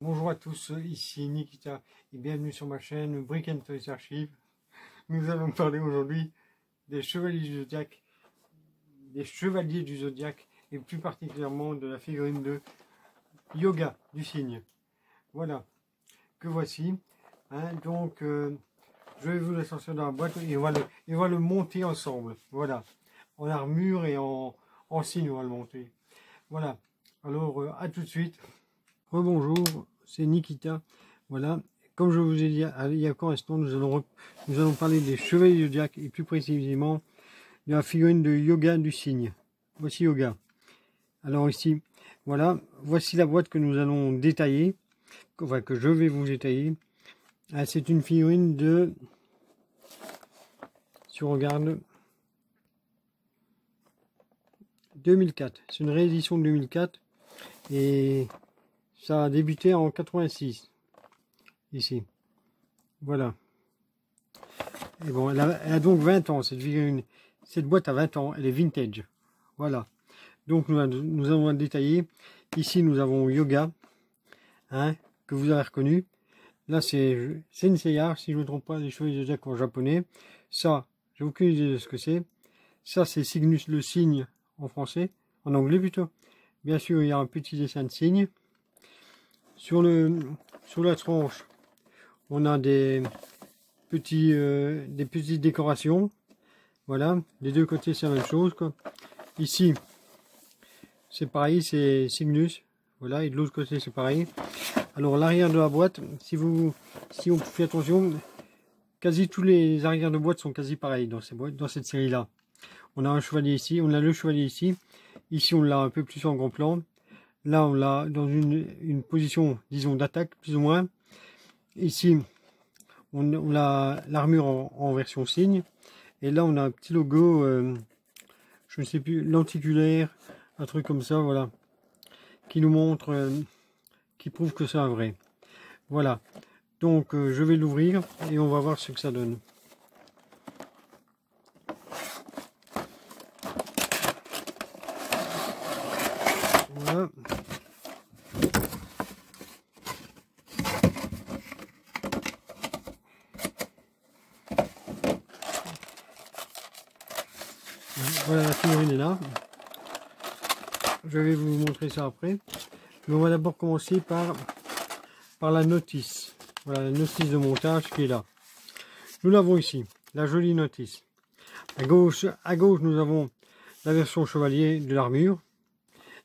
Bonjour à tous, ici Nikita et bienvenue sur ma chaîne Brick and Toys Archive. Nous allons parler aujourd'hui des chevaliers du zodiaque et plus particulièrement de la figurine de Yoga du cygne. Voilà, que voici. Je vais vous le sortir dans la boîte et on va le monter ensemble. Voilà, en armure et en cygne on va le monter. Voilà, alors à tout de suite. Rebonjour, c'est Nikita. Voilà, comme je vous ai dit il y a encore un instant, nous allons parler des chevaliers du zodiaque et plus précisément de la figurine de Yoga du cygne. Voici Yoga. Alors ici, voilà, voici la boîte que nous allons détailler, enfin que je vais vous détailler. C'est une figurine de, si on regarde, 2004. C'est une réédition de 2004 et ça a débuté en 86. Ici, voilà. Et bon, elle a donc 20 ans, cette figurine. Cette boîte a 20 ans, elle est vintage. Voilà. Donc nous allons la détailler. Ici nous avons Yoga, hein, que vous avez reconnu. Là c'est Senseiya, si je ne me trompe pas, les chevaliers de zodiaque en japonais. Ça, j'ai aucune idée de ce que c'est. Ça c'est Cygnus le cygne en français, en anglais plutôt. Bien sûr il y a un petit dessin de cygne. Sur la tranche, on a des petites décorations. Voilà, des deux côtés c'est la même chose, quoi. Ici c'est pareil, c'est Cygnus. Voilà, et de l'autre côté c'est pareil. Alors l'arrière de la boîte, si on fait attention, quasi tous les arrières de boîte sont quasi pareils dans cette série là. On a un chevalier ici, on a le chevalier ici. Ici on l'a un peu plus en grand plan. Là on l'a dans une position, disons, d'attaque plus ou moins. Ici on a l'armure en version cygne. Et là on a un petit logo, je ne sais plus, lenticulaire, un truc comme ça, voilà, qui nous montre, qui prouve que c'est un vrai. Voilà, donc je vais l'ouvrir et on va voir ce que ça donne. Voilà. Voilà, la figurine est là. Je vais vous montrer ça après. Mais on va d'abord commencer par la notice. Voilà, la notice de montage qui est là. Nous l'avons ici, la jolie notice. À gauche, nous avons la version chevalier de l'armure.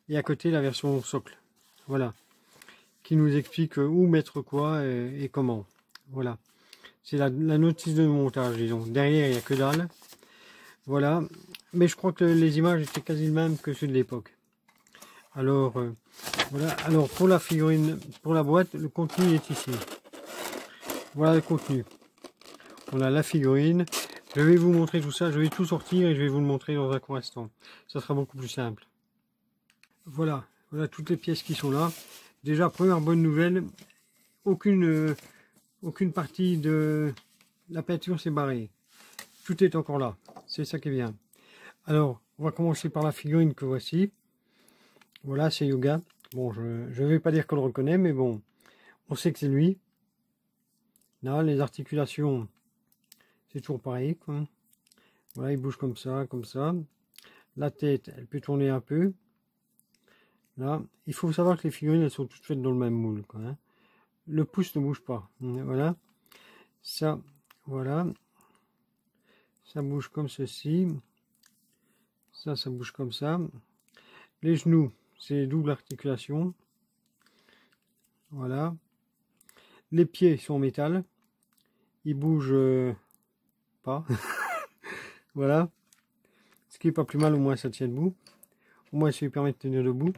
Et à côté, la version socle. Voilà. Qui nous explique où mettre quoi et comment. Voilà. C'est la notice de montage, disons. Derrière, il n'y a que dalle. Voilà. Mais je crois que les images étaient quasi les mêmes que ceux de l'époque. Alors, voilà. Alors, pour la figurine, pour la boîte, le contenu est ici. Voilà le contenu. On a la figurine. Je vais vous montrer tout ça. Je vais tout sortir et je vais vous le montrer dans un court instant. Ça sera beaucoup plus simple. Voilà. Voilà toutes les pièces qui sont là. Déjà, première bonne nouvelle. Aucune partie de la peinture s'est barrée. Tout est encore là. C'est ça qui est bien. Alors, on va commencer par la figurine que voici. Voilà, c'est Yoga. Bon, je ne vais pas dire qu'on le reconnaît, mais bon, on sait que c'est lui. Là, les articulations, c'est toujours pareil, quoi. Voilà, il bouge comme ça, comme ça. La tête, elle peut tourner un peu. Là, il faut savoir que les figurines, elles sont toutes faites dans le même moule, quoi, hein. Le pouce ne bouge pas. Voilà. Ça, voilà. Ça bouge comme ceci. Ça bouge comme ça. Les genoux, c'est double articulation. Voilà. Les pieds sont en métal. Ils bougent pas. Voilà. Ce qui est pas plus mal, au moins ça tient debout. Au moins ça lui permet de tenir debout.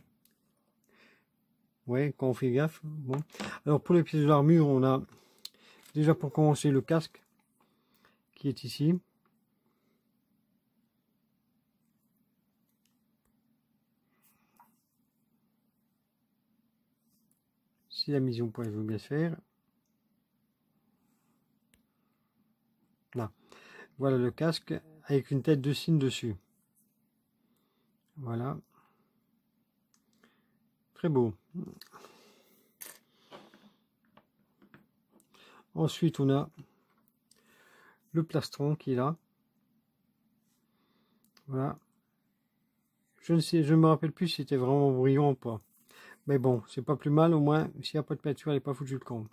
Ouais, quand on fait gaffe. Bon. Alors pour les pièces de l'armure, on a déjà pour commencer le casque qui est ici. Si la mise au point veut bien se faire. Là. Voilà le casque avec une tête de cygne dessus. Voilà. Très beau. Ensuite, on a le plastron qui est là. Voilà. Je ne me rappelle plus si c'était vraiment brillant ou pas. Mais bon, c'est pas plus mal, au moins, s'il n'y a pas de peinture, elle n'est pas foutue le camp.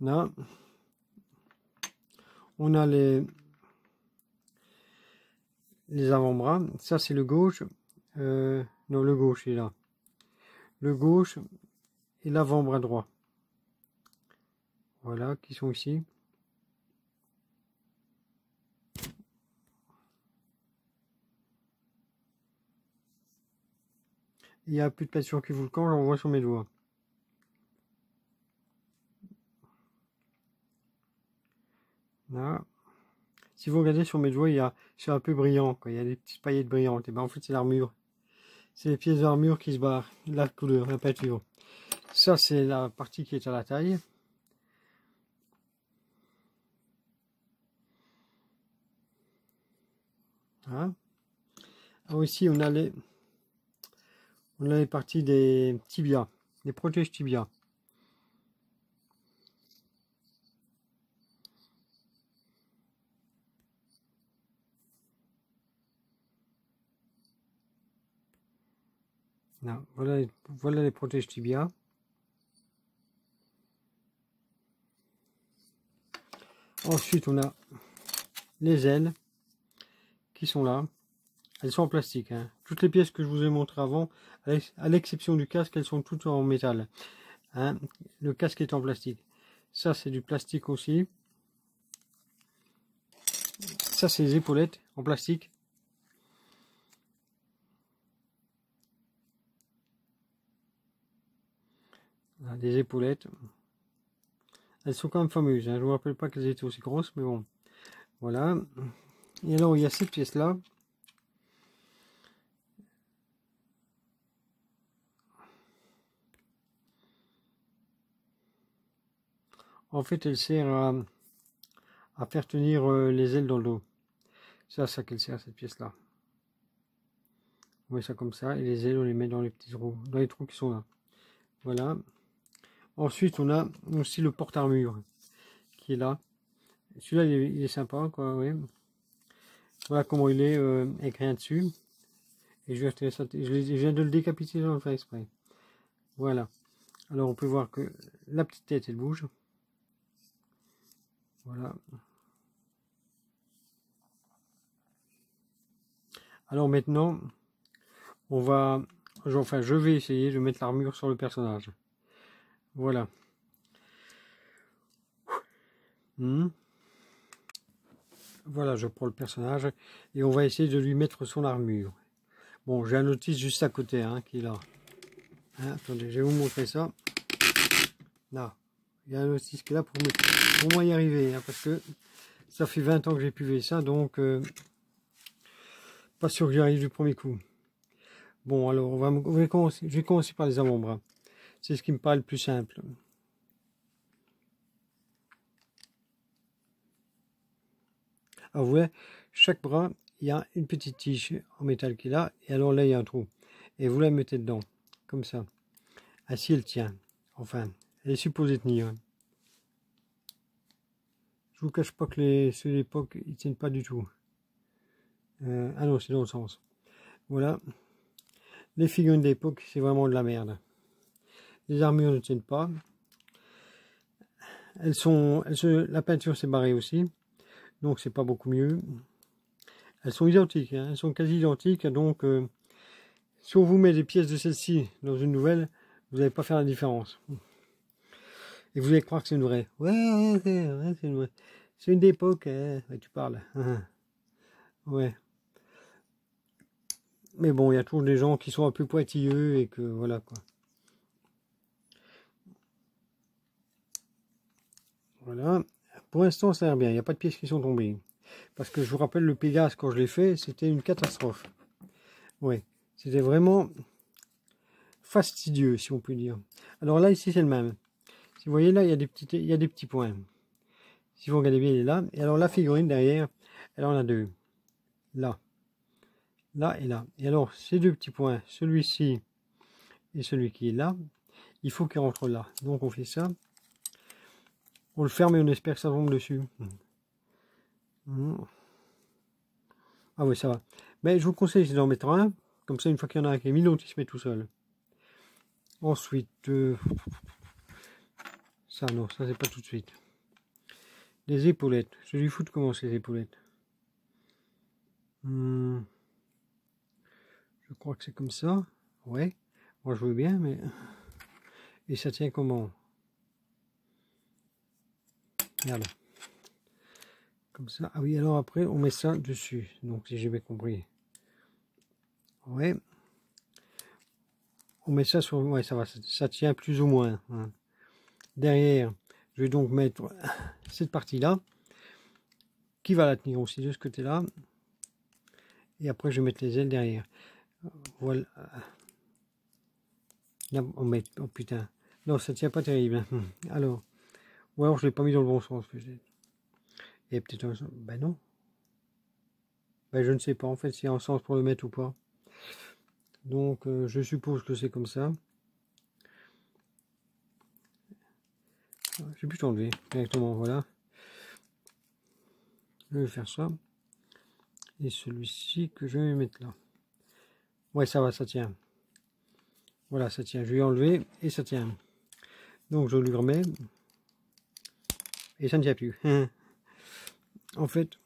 Là, on a les avant-bras. Ça, c'est le gauche. Non, le gauche est là. Le gauche et l'avant-bras droit. Voilà, qui sont ici. Il n'y a plus de peinture qui vous le camp, j'en vois sur mes doigts. Là. Si vous regardez sur mes doigts, c'est un peu brillant, quoi. Il y a des petites paillettes brillantes. Et ben en fait, c'est l'armure. C'est les pièces d'armure qui se barrent. La couleur, la peinture. Ça, c'est la partie qui est à la taille. Hein. Alors ici, on a les parties des tibias, des protèges tibias. Là, voilà les protèges tibias. Ensuite, on a les ailes qui sont là. Elles sont en plastique. Hein. Toutes les pièces que je vous ai montrées avant, à l'exception du casque, elles sont toutes en métal. Hein. Le casque est en plastique. Ça, c'est du plastique aussi. Ça, c'est les épaulettes en plastique. Voilà, des épaulettes. Elles sont quand même fameuses. Hein. Je ne vous rappelle pas qu'elles étaient aussi grosses, mais bon. Voilà. Et alors, il y a cette pièce-là. En fait, elle sert à faire tenir les ailes dans le dos. C'est à ça qu'elle sert, cette pièce-là. On met ça comme ça, et les ailes, on les met dans les petits trous, dans les trous qui sont là. Voilà. Ensuite, on a aussi le porte-armure qui est là. Celui-là, il est sympa, quoi, oui. Voilà comment il est avec rien dessus. Et je viens de le décapiter sans le faire exprès. Voilà. Alors, on peut voir que la petite tête, elle bouge. Voilà. Alors maintenant, je vais essayer de mettre l'armure sur le personnage. Voilà. Voilà, je prends le personnage et on va essayer de lui mettre son armure. Bon, j'ai un notice juste à côté, hein, qui est là. Hein, attendez, je vais vous montrer ça. Là, il y a un notice qui est là pour moi y arriver, hein, parce que ça fait 20 ans que j'ai pu ça, donc pas sûr que j'y arrive du premier coup. Bon, alors je vais commencer par les avant-bras. C'est ce qui me paraît le plus simple. Alors vous voyez, chaque bras, il y a une petite tige en métal qui est là, et alors là il y a un trou. Et vous la mettez dedans, comme ça. Ainsi elle tient. Enfin, elle est supposée tenir. Je vous cache pas que ceux de l'époque, ils tiennent pas du tout. Ah non, c'est dans le sens. Voilà. Les figurines d'époque, c'est vraiment de la merde. Les armures ne tiennent pas. La peinture s'est barrée aussi. Donc c'est pas beaucoup mieux. Elles sont identiques, hein, elles sont quasi identiques. Donc si on vous met des pièces de celle-ci dans une nouvelle, vous n'allez pas faire la différence. Et vous allez croire que c'est une vraie. Ouais, c'est une vraie. C'est une d'époque, hein. Ouais, tu parles. Ouais. Mais bon, il y a toujours des gens qui sont un peu pointilleux et que voilà quoi. Voilà. Pour l'instant, ça a l'air bien. Il n'y a pas de pièces qui sont tombées. Parce que je vous rappelle, le Pégase, quand je l'ai fait, c'était une catastrophe. Ouais. C'était vraiment fastidieux, si on peut dire. Alors là, ici, c'est le même. Si vous voyez là, il y a des petits points. Si vous regardez bien, il est là. Et alors la figurine derrière, elle en a deux. Là. Là et là. Et alors, ces deux petits points, celui-ci et celui qui est là, il faut qu'ils rentrent là. Donc on fait ça. On le ferme et on espère que ça tombe dessus. Ah oui, ça va. Mais je vous conseille d'en mettre un. Comme ça, une fois qu'il y en a un qui est mis, l'autre il se met tout seul. Ensuite, ça non, ça c'est pas tout de suite. Les épaulettes. Je lui fous de commencer les épaulettes. Je crois que c'est comme ça. Ouais. Moi je veux bien, mais... Et ça tient comment? Merde. Comme ça. Ah oui, alors après, on met ça dessus. Donc, si j'ai bien compris. Ouais. On met ça sur... Ouais, ça va. Ça tient plus ou moins. Hein. Derrière, je vais donc mettre cette partie-là. Qui va la tenir aussi de ce côté-là. Et après, je vais mettre les ailes derrière. Voilà. Là, on met... Oh putain. Non, ça tient pas terrible. Hein. Alors... Ou alors, je l'ai pas mis dans le bon sens, peut-être. Et peut-être un sens. Ben non. Ben je ne sais pas en fait s'il y a un sens pour le mettre ou pas. Donc je suppose que c'est comme ça. J'ai pu t'enlever directement, voilà. Je vais faire ça. Et celui-ci que je vais mettre là. Ouais, ça va, ça tient. Voilà, ça tient. Je vais enlever et ça tient. Donc je lui remets. Et ça ne tient plus. En fait,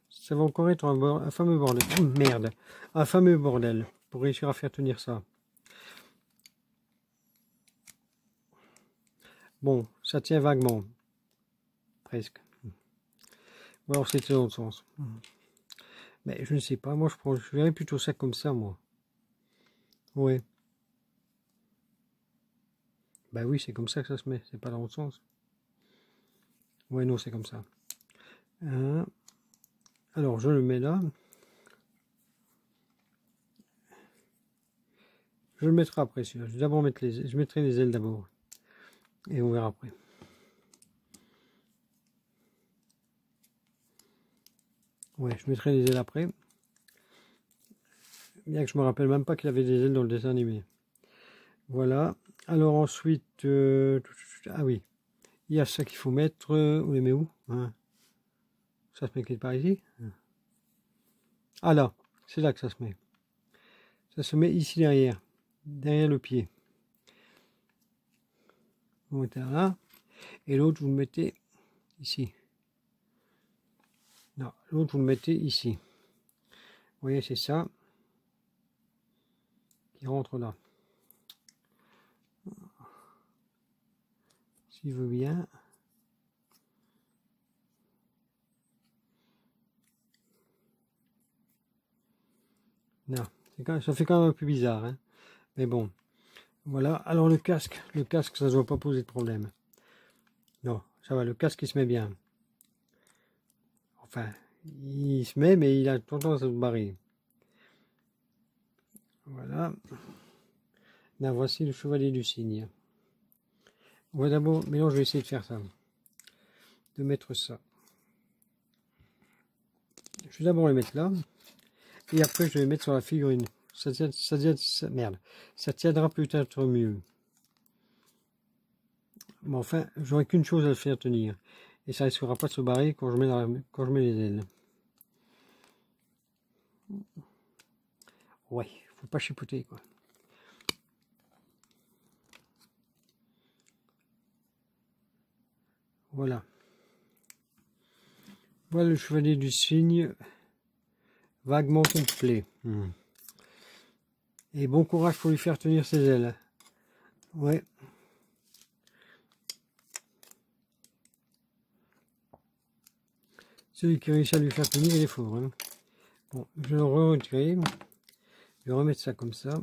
ça va encore être un fameux bordel. Oh, merde. Un fameux bordel pour réussir à faire tenir ça. Bon, ça tient vaguement. Presque. Ou alors c'était dans l'autre sens. Mais je ne sais pas. Moi, je verrais plutôt ça comme ça, moi. Ouais. Bah oui, c'est comme ça que ça se met. C'est pas dans l'autre sens. Ouais, non, c'est comme ça. Alors, je le mets là. Je le mettrai après, celui-là. Je vais d'abord mettre les ailes. Je mettrai les ailes d'abord. Et on verra après. Ouais, je mettrai les ailes après. Bien que je me rappelle même pas qu'il avait des ailes dans le dessin animé. Voilà. Alors ensuite... ah oui. Il y a ça qu'il faut mettre... on les met où hein? Ça se met quelque part ici. Ah là. C'est là que ça se met. Ça se met ici derrière. Derrière le pied. Vous mettez là. Et l'autre, vous le mettez ici. Non, l'autre, vous le mettez ici. Vous voyez, c'est ça. Qui rentre là. S'il veut bien. Non, ça fait quand même un peu bizarre. Hein. Mais bon. Voilà. Alors le casque, ça ne doit pas poser de problème. Non, ça va. Le casque, il se met bien. Enfin, il se met, mais il a tendance à se barrer. Voilà. Là, voici le chevalier du cygne. On va d'abord, mais non, je vais essayer de faire ça. De mettre ça. Je vais d'abord le mettre là. Et après, je vais le mettre sur la figurine. Merde. Ça tiendra peut-être mieux. Mais enfin, j'aurai qu'une chose à le faire tenir. Et ça ne risquera pas de se barrer quand je mets les ailes. Ouais, faut pas chipoter quoi. Voilà. Voilà le chevalier du cygne vaguement complet. Et bon courage pour lui faire tenir ses ailes. Ouais. Celui qui réussit à lui faire tenir, il est fort. Hein. Bon, je vais le retirer. Je vais remettre ça comme ça.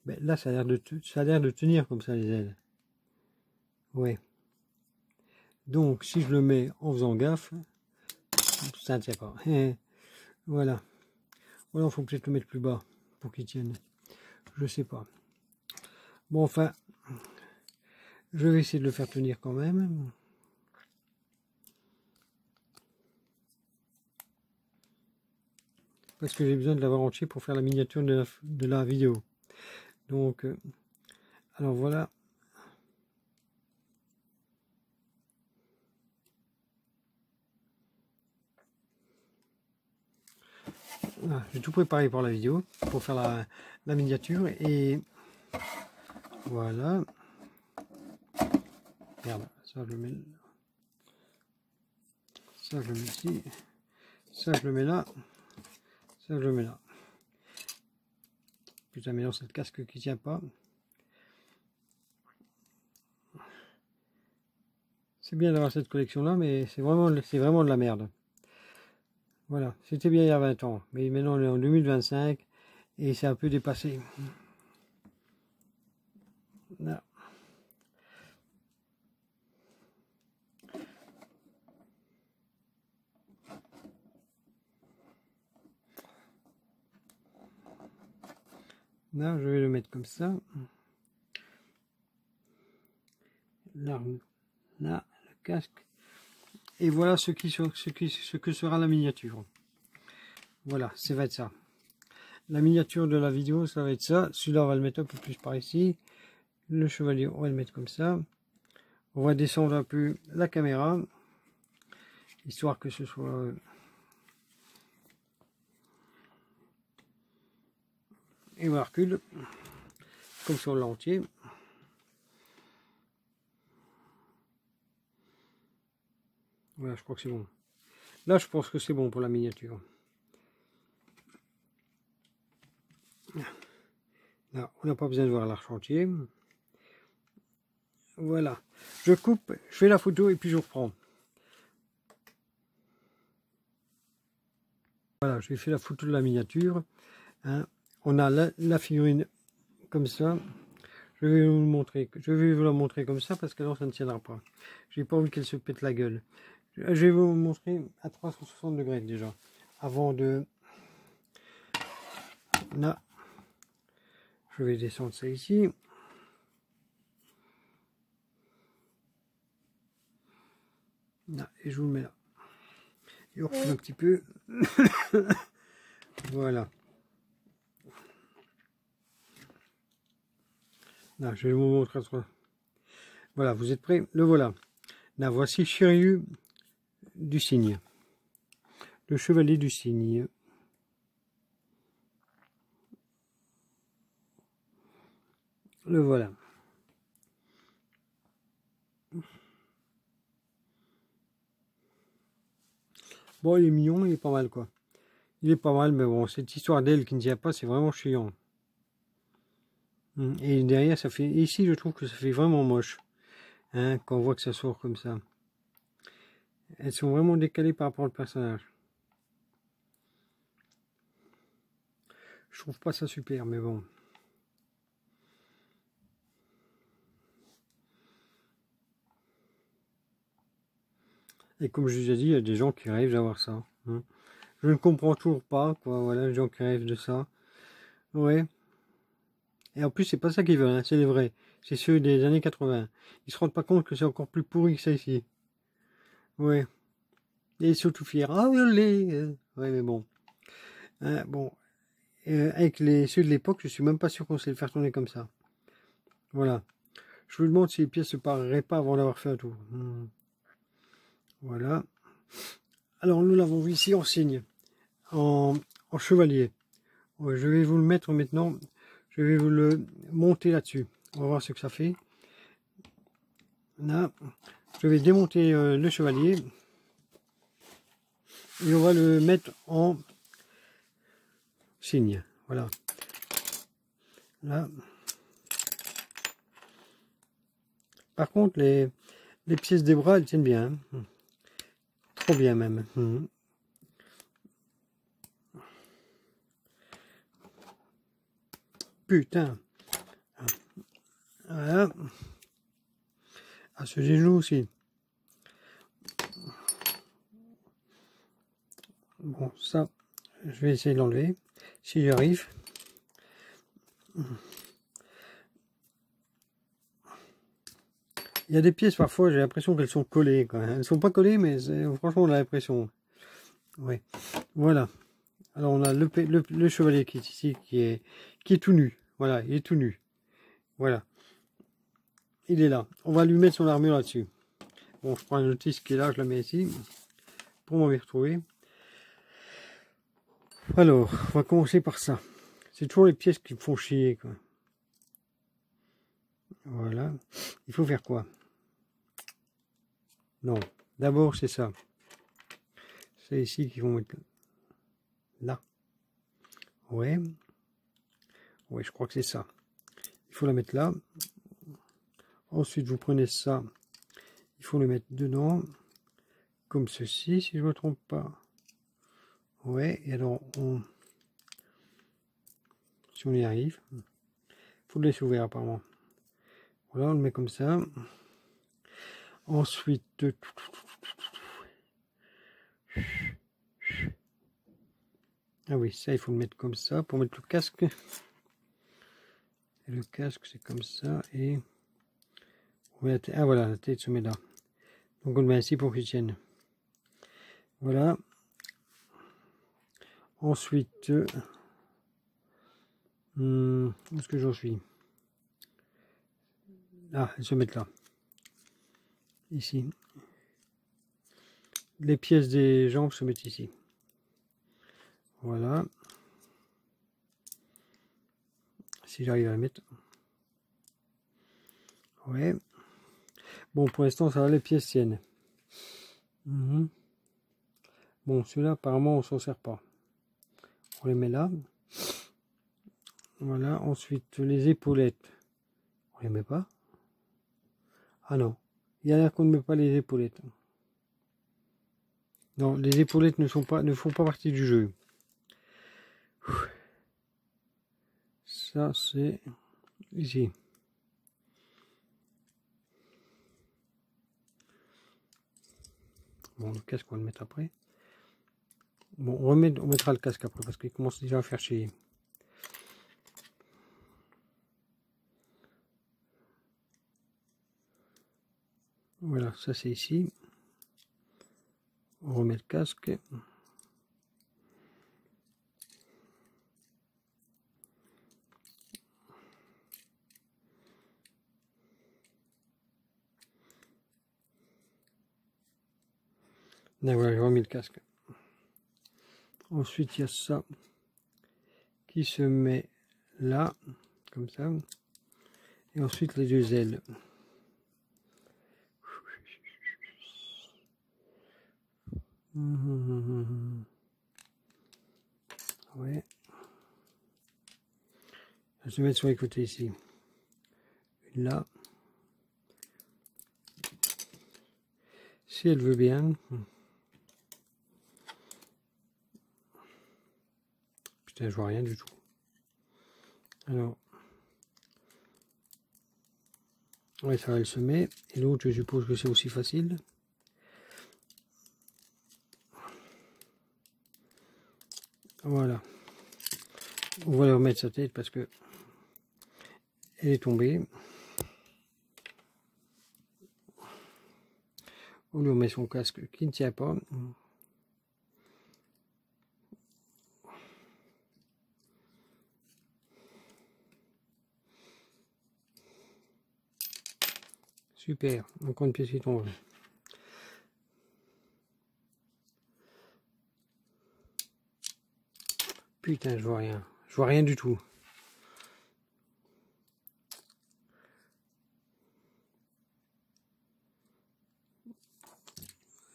Ben, là, ça a l'air de tenir comme ça les ailes. Ouais. Donc, si je le mets en faisant gaffe, ça ne tient pas. Voilà. Ou alors, il faut peut-être le mettre plus bas pour qu'il tienne. Je sais pas. Bon, enfin, je vais essayer de le faire tenir quand même. parce que j'ai besoin de l'avoir entier pour faire la miniature de la vidéo. Donc, alors voilà. Voilà, j'ai tout préparé pour la vidéo, pour faire la miniature, et voilà. Merde, ça je le mets, ça je le mets ici, ça je le mets là, ça je le mets là. Putain, mais non, c'est le casque qui tient pas. C'est bien d'avoir cette collection là, mais c'est vraiment de la merde. Voilà, c'était bien il y a 20 ans, mais maintenant on est en 2025 et c'est un peu dépassé. Là. Là, je vais le mettre comme ça. Là, le casque. Et voilà ce que sera la miniature. Voilà, ça va être ça. La miniature de la vidéo, ça va être ça. Celui-là, on va le mettre un peu plus par ici. Le chevalier, on va le mettre comme ça. On va descendre un peu la caméra, histoire que ce soit... Et on recule, comme sur l'entier. Voilà, je crois que c'est bon. Là, je pense que c'est bon pour la miniature. Là, on n'a pas besoin de voir l'arc-en-ciel. Voilà. Je coupe, je fais la photo et puis je reprends. Voilà, j'ai fait la photo de la miniature. Hein. On a la figurine comme ça. Je vais vous montrer. Je vais vous la montrer comme ça parce que non, ça ne tiendra pas. J'ai pas envie qu'elle se pète la gueule. Je vais vous montrer à 360 degrés déjà. Avant de... Là. Je vais descendre ça ici. Là, et je vous le mets là. Et on recule un petit peu. Voilà. Là, je vais vous montrer. Voilà, vous êtes prêts? Le voilà. Là, voici Shiryu du cygne. Le chevalier du cygne. Le voilà. Bon, il est mignon, il est pas mal, quoi. Il est pas mal, mais bon, cette histoire d'aile qui ne tient pas, c'est vraiment chiant. Et derrière, ça fait... Ici, je trouve que ça fait vraiment moche. Hein, quand on voit que ça sort comme ça. Elles sont vraiment décalées par rapport au personnage. Je trouve pas ça super, mais bon. Et comme je vous ai dit, il y a des gens qui rêvent d'avoir ça. Hein. Je ne comprends toujours pas, quoi. Voilà, les gens qui rêvent de ça. Ouais. Et en plus, c'est pas ça qu'ils veulent, hein, c'est les vrais. C'est ceux des années 80. Ils se rendent pas compte que c'est encore plus pourri que ça ici. Ouais. Et ils sont tout fiers. Ah, regardez. Ouais, mais bon. Bon. Avec ceux de l'époque, je suis même pas sûr qu'on sait le faire tourner comme ça. Voilà. Je vous demande si les pièces se pareraient pas avant d'avoir fait un tour. Voilà. Alors, nous l'avons vu ici en cygne. En chevalier. Ouais, je vais vous le mettre maintenant. Je vais vous le monter là-dessus. On va voir ce que ça fait. Là, je vais démonter le chevalier. Et on va le mettre en cygne. Voilà. Là. Par contre, les pièces des bras, elles tiennent bien. Hein. Trop bien même. Putain. Voilà. Ah, ce genou aussi. Bon, ça, je vais essayer de l'enlever. Si j'y arrive. Il y a des pièces, parfois, j'ai l'impression qu'elles sont collées. Quand même. Elles ne sont pas collées, mais franchement, on a l'impression. Ouais. Voilà. Alors on a le chevalier qui est ici, qui est tout nu. Voilà, il est tout nu. Voilà. Il est là. On va lui mettre son armure là-dessus. Bon, je prends la notice qui est là, je la mets ici. Pour m'en y retrouver. Alors, on va commencer par ça. C'est toujours les pièces qui me font chier, quoi. Voilà. Il faut faire quoi? Non. D'abord, c'est ça. C'est ici qu'ils vont mettre là. Ouais. Ouais, je crois que c'est ça. Il faut la mettre là. Ensuite, vous prenez ça. Il faut le mettre dedans. Comme ceci, si je ne me trompe pas. Ouais, et alors, si on y arrive, il faut le laisser ouvert apparemment. Voilà, on le met comme ça. Ensuite, ah oui, ça, il faut le mettre comme ça pour mettre le casque. Et le casque, c'est comme ça. Et ah voilà, la tête se met là. Donc on le met ainsi pour qu'il tienne. Voilà. Ensuite, où est-ce que j'en suis? Ah, elles se mettent là. Ici. Les pièces des jambes se mettent ici. Voilà. Si j'arrive à la mettre. Ouais. Bon, pour l'instant, ça va, les pièces tiennent. Bon, ceux-là, apparemment, on s'en sert pas. On les met là. Voilà. Ensuite, les épaulettes. On les met pas. Ah non. Il y a l'air qu'on ne met pas les épaulettes. Non, les épaulettes ne font pas partie du jeu. Ça, c'est ici. Bon, le casque, on va le mettre après. Bon, on mettra le casque après parce qu'il commence déjà à faire chier. Voilà, ça c'est ici. On remet le casque. Là, voilà, j'ai remis le casque. Ensuite, il y a ça qui se met là, comme ça. Et ensuite, les deux ailes. Ouais. Je vais se mettre sur les côtés ici. Une là. Si elle veut bien. Putain, je vois rien du tout. Alors. Ouais, ça elle se met. Et l'autre, je suppose que c'est aussi facile. Voilà. On va lui remettre sa tête parce que elle est tombée. On lui remet son casque qui ne tient pas. Super, encore une pièce qui tombe. Putain, je vois rien. Je vois rien du tout.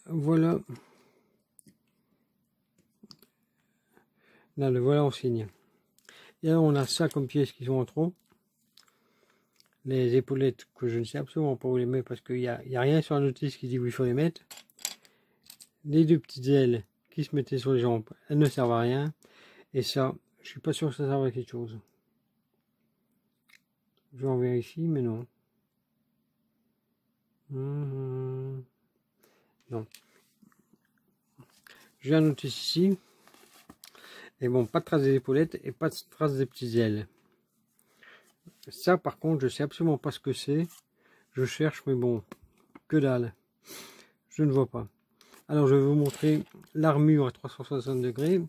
Voilà. Là, le voilà en signe. Et là, on a ça comme pièces qui sont en trop. Les épaulettes que je ne sais absolument pas où les mettre parce qu'il n'y a rien sur la notice qui dit où il faut les mettre. Les deux petites ailes qui se mettaient sur les jambes, elles ne servent à rien. Et ça, je suis pas sûr que ça serve à quelque chose. Je vais en vérifier, mais non. Non. J'ai un notice ici. Et bon, pas de trace des épaulettes et pas de trace des petites ailes. Ça, par contre, je sais absolument pas ce que c'est. Je cherche, mais bon, que dalle. Je ne vois pas. Alors, je vais vous montrer l'armure à 360 degrés.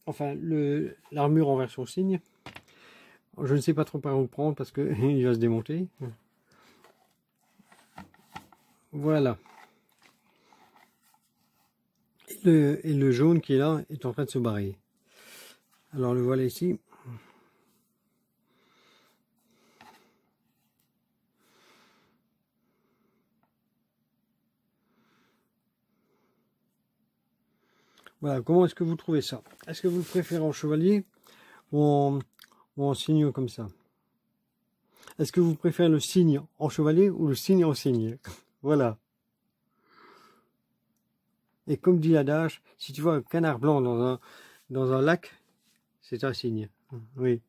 enfin l'armure en version cygne. Je ne sais pas trop par où prendre parce que il va se démonter. Voilà. Et le jaune qui est là est en train de se barrer. Alors le voilà ici. Voilà, comment est-ce que vous trouvez ça? Est-ce que vous le préférez en chevalier ou en cygne comme ça? Est-ce que vous préférez le cygne en chevalier ou le cygne en cygne? Voilà. Et comme dit l'adage, si tu vois un canard blanc dans un lac, c'est un cygne. Oui.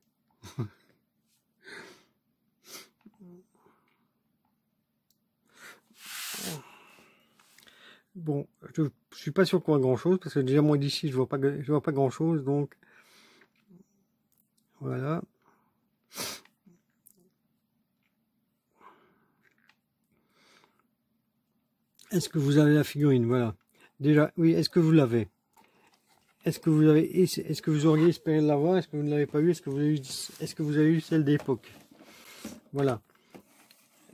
Bon, je suis pas sûr qu'on voit grand chose parce que déjà moi d'ici je vois pas grand chose, donc voilà. Est-ce que vous avez la figurine? Voilà. Déjà, oui, est-ce que vous l'avez? Est-ce que vous auriez espéré l'avoir? Est-ce que vous ne l'avez pas eu? Est-ce que vous avez eu celle d'époque? Voilà.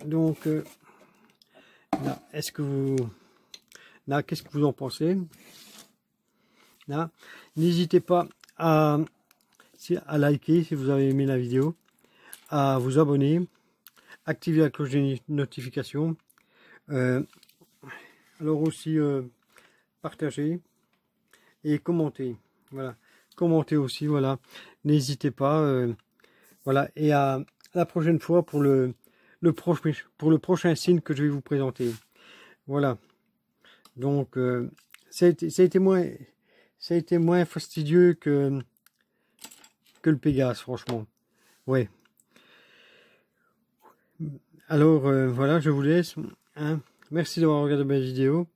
Donc, là, qu'est-ce que vous en pensez? Là, n'hésitez pas à liker si vous avez aimé la vidéo, à vous abonner, activer la cloche de notification, alors aussi partager et commenter. Voilà, commentez aussi. Voilà, n'hésitez pas. Voilà, et à la prochaine fois pour le prochain signe que je vais vous présenter. Voilà. Donc ça a été moins fastidieux que le Pégase, franchement. Ouais. Alors voilà, je vous laisse. Hein. Merci d'avoir regardé ma vidéo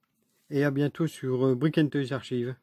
et à bientôt sur Brick & Toys Archive.